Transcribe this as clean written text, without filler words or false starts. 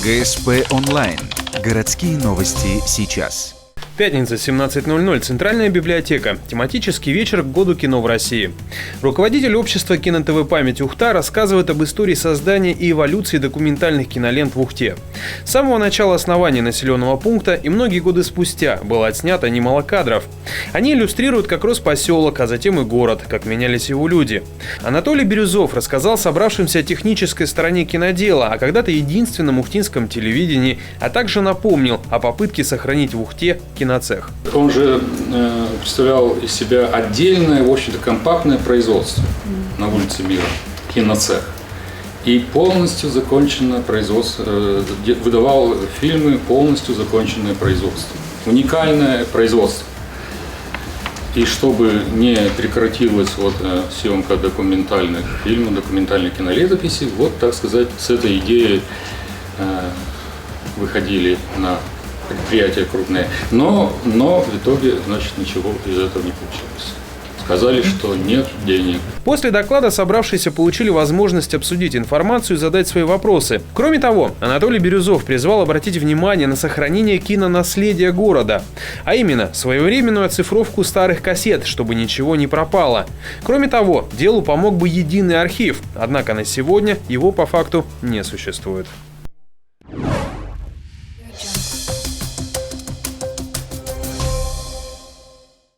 ГСП онлайн. Городские новости сейчас. Пятница, 17:00. Центральная библиотека. Тематический вечер к году кино в России. Руководитель общества «Кино-ТВ Память Ухта» рассказывает об истории создания и эволюции документальных кинолент в Ухте. С самого начала основания населенного пункта и многие годы спустя было отснято немало кадров. Они иллюстрируют, как рос поселок, а затем и город, как менялись его люди. Анатолий Бирюзов рассказал собравшимся о технической стороне кинодела, о когда-то единственном ухтинском телевидении, а также напомнил о попытке сохранить в Ухте киноцех. Он же представлял из себя отдельное, в общем-то, компактное производство на улице Мира, киноцех. И полностью законченное производство, выдавал фильмы полностью законченное производство. Уникальное производство. И чтобы не прекратилась съемка документальных фильмов, документальной кинолетописи, так сказать, с этой идеей выходили на предприятия крупные. Но в итоге, ничего из этого не получилось. Сказали, что нет денег. После доклада собравшиеся получили возможность обсудить информацию и задать свои вопросы. Кроме того, Анатолий Бирюзов призвал обратить внимание на сохранение кинонаследия города, а именно своевременную оцифровку старых кассет, чтобы ничего не пропало. Кроме того, делу помог бы единый архив, однако на сегодня его по факту не существует.